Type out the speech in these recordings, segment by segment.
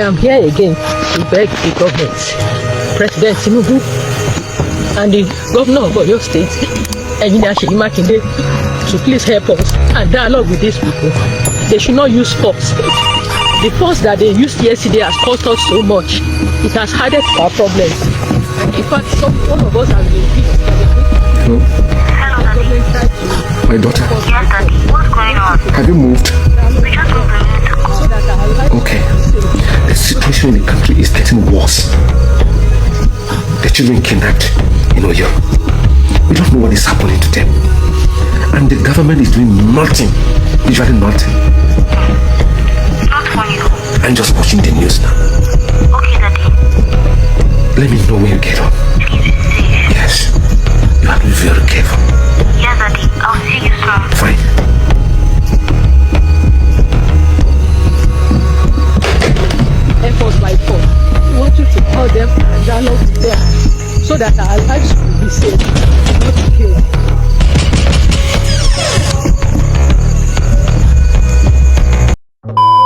I'm here again to beg the government, President Tinubu, and the governor of Oyo State, Engineer Seyi Makinde, to please help us and dialogue with these people. They should not use force. The force that they used yesterday has cost us so much. It has added to our problems. In fact, one of us has been beaten. Hello? My daughter? Yes, Daddy. What's going on? Have you moved? We just moved to call. Okay. The situation in the country is getting worse. The children kidnapped in Oyo. We don't know what is happening to them. And the government is doing nothing. Usually nothing. Not funny though. I'm just watching the news now. Okay, Daddy. Let me know when you get home. Please be safe. Yes. You have to be very careful. Yes, Daddy. I'll see you soon. Fine. Efforts by force. We want you to call them and dialogue with them so that our lives will be safe, not killed.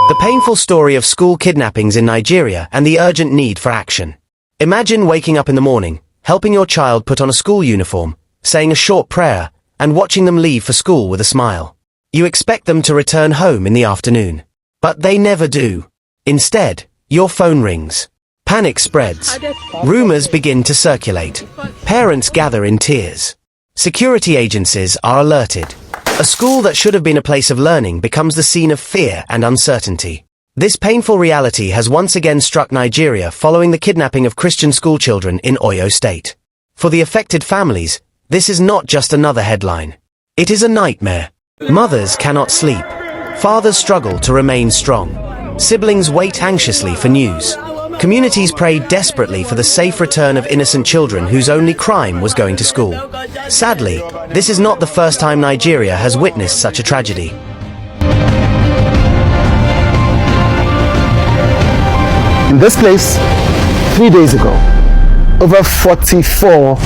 The painful story of school kidnappings in Nigeria and the urgent need for action. Imagine waking up in the morning, helping your child put on a school uniform, saying a short prayer, and watching them leave for school with a smile. You expect them to return home in the afternoon. But they never do. Instead, your phone rings. Panic spreads. Rumors begin to circulate. Parents gather in tears. Security agencies are alerted. A school that should have been a place of learning becomes the scene of fear and uncertainty. This painful reality has once again struck Nigeria following the kidnapping of Christian schoolchildren in Oyo State. For the affected families, this is not just another headline. It is a nightmare. Mothers cannot sleep. Fathers struggle to remain strong. Siblings wait anxiously for news. Communities pray desperately for the safe return of innocent children whose only crime was going to school. Sadly, this is not the first time Nigeria has witnessed such a tragedy. In this place, 3 days ago, over 44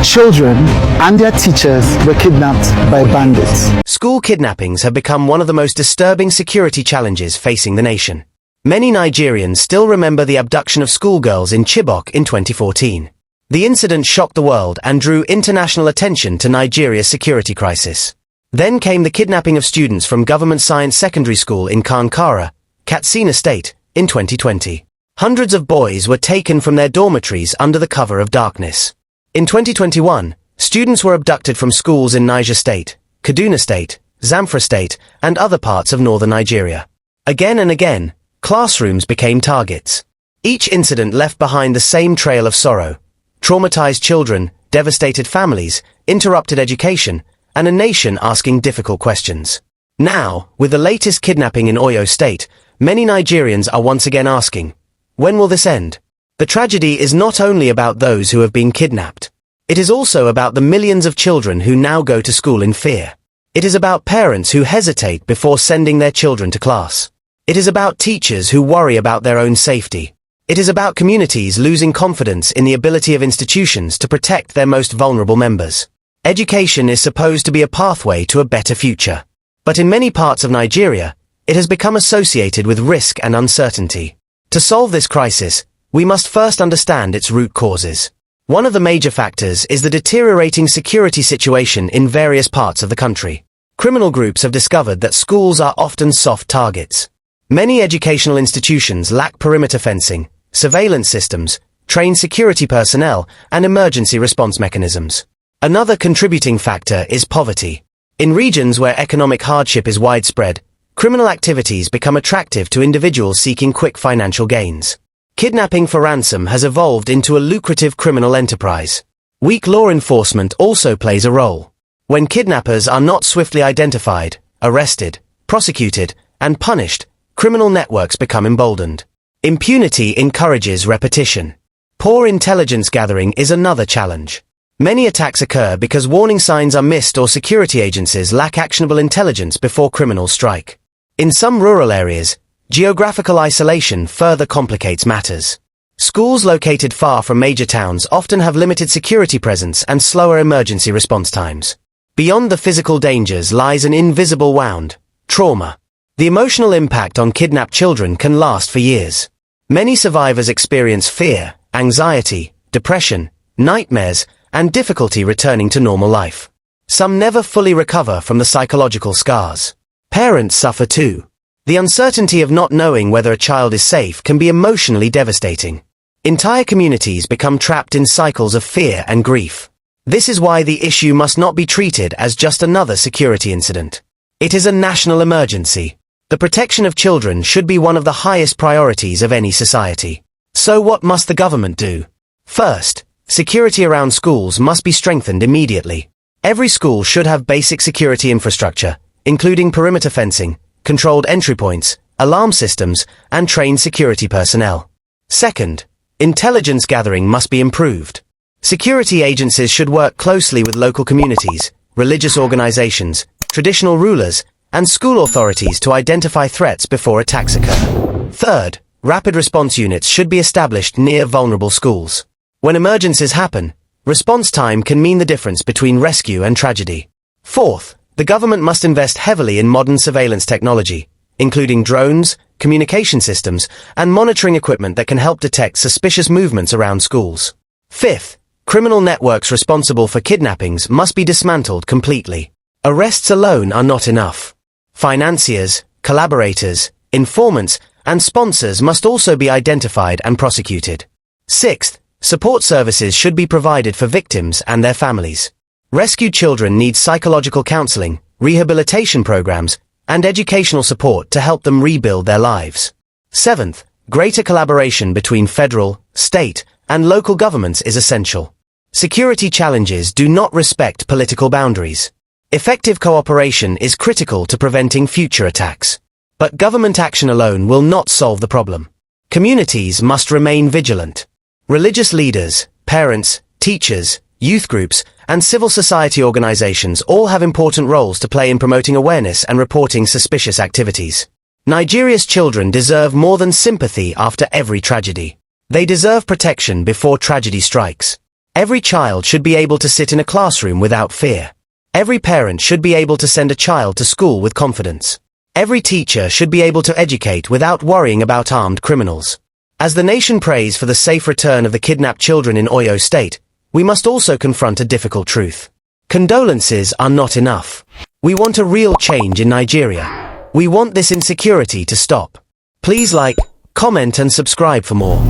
children and their teachers were kidnapped by bandits. School kidnappings have become one of the most disturbing security challenges facing the nation. Many Nigerians still remember the abduction of schoolgirls in Chibok in 2014. The incident shocked the world and drew international attention to Nigeria's security crisis. Then came the kidnapping of students from Government Science Secondary School in Kankara, Katsina State, in 2020. Hundreds of boys were taken from their dormitories under the cover of darkness. In 2021, students were abducted from schools in Niger State, Kaduna State, Zamfara State, and other parts of northern Nigeria. Again and again, classrooms became targets. Each incident left behind the same trail of sorrow: traumatized children, devastated families, interrupted education, and a nation asking difficult questions. Now, with the latest kidnapping in Oyo State, many Nigerians are once again asking, when will this end? The tragedy is not only about those who have been kidnapped. It is also about the millions of children who now go to school in fear. It is about parents who hesitate before sending their children to class. It is about teachers who worry about their own safety. It is about communities losing confidence in the ability of institutions to protect their most vulnerable members. Education is supposed to be a pathway to a better future. But in many parts of Nigeria, it has become associated with risk and uncertainty. To solve this crisis, we must first understand its root causes. One of the major factors is the deteriorating security situation in various parts of the country. Criminal groups have discovered that schools are often soft targets. Many educational institutions lack perimeter fencing, surveillance systems, trained security personnel, and emergency response mechanisms. Another contributing factor is poverty. In regions where economic hardship is widespread, criminal activities become attractive to individuals seeking quick financial gains. Kidnapping for ransom has evolved into a lucrative criminal enterprise. Weak law enforcement also plays a role. When kidnappers are not swiftly identified, arrested, prosecuted, and punished, criminal networks become emboldened. Impunity encourages repetition. Poor intelligence gathering is another challenge. Many attacks occur because warning signs are missed or security agencies lack actionable intelligence before criminals strike. In some rural areas, geographical isolation further complicates matters. Schools located far from major towns often have limited security presence and slower emergency response times. Beyond the physical dangers lies an invisible wound: trauma. The emotional impact on kidnapped children can last for years. Many survivors experience fear, anxiety, depression, nightmares, and difficulty returning to normal life. Some never fully recover from the psychological scars. Parents suffer too. The uncertainty of not knowing whether a child is safe can be emotionally devastating. Entire communities become trapped in cycles of fear and grief. This is why the issue must not be treated as just another security incident. It is a national emergency. The protection of children should be one of the highest priorities of any society. So what must the government do? First, security around schools must be strengthened immediately. Every school should have basic security infrastructure, including perimeter fencing, controlled entry points, alarm systems, and trained security personnel. Second, intelligence gathering must be improved. Security agencies should work closely with local communities, religious organizations, traditional rulers, and school authorities to identify threats before attacks occur. Third, rapid response units should be established near vulnerable schools. When emergencies happen, response time can mean the difference between rescue and tragedy. Fourth, the government must invest heavily in modern surveillance technology, including drones, communication systems, and monitoring equipment that can help detect suspicious movements around schools. Fifth, criminal networks responsible for kidnappings must be dismantled completely. Arrests alone are not enough. Financiers, collaborators, informants, and sponsors must also be identified and prosecuted. Sixth, support services should be provided for victims and their families. Rescued children need psychological counseling, rehabilitation programs, and educational support to help them rebuild their lives. Seventh, greater collaboration between federal, state, and local governments is essential. Security challenges do not respect political boundaries. Effective cooperation is critical to preventing future attacks. But government action alone will not solve the problem. Communities must remain vigilant. Religious leaders, parents, teachers, youth groups, and civil society organizations all have important roles to play in promoting awareness and reporting suspicious activities. Nigeria's children deserve more than sympathy after every tragedy. They deserve protection before tragedy strikes. Every child should be able to sit in a classroom without fear. Every parent should be able to send a child to school with confidence. Every teacher should be able to educate without worrying about armed criminals. As the nation prays for the safe return of the kidnapped children in Oyo State, we must also confront a difficult truth. Condolences are not enough. We want a real change in Nigeria. We want this insecurity to stop. Please like, comment and subscribe for more.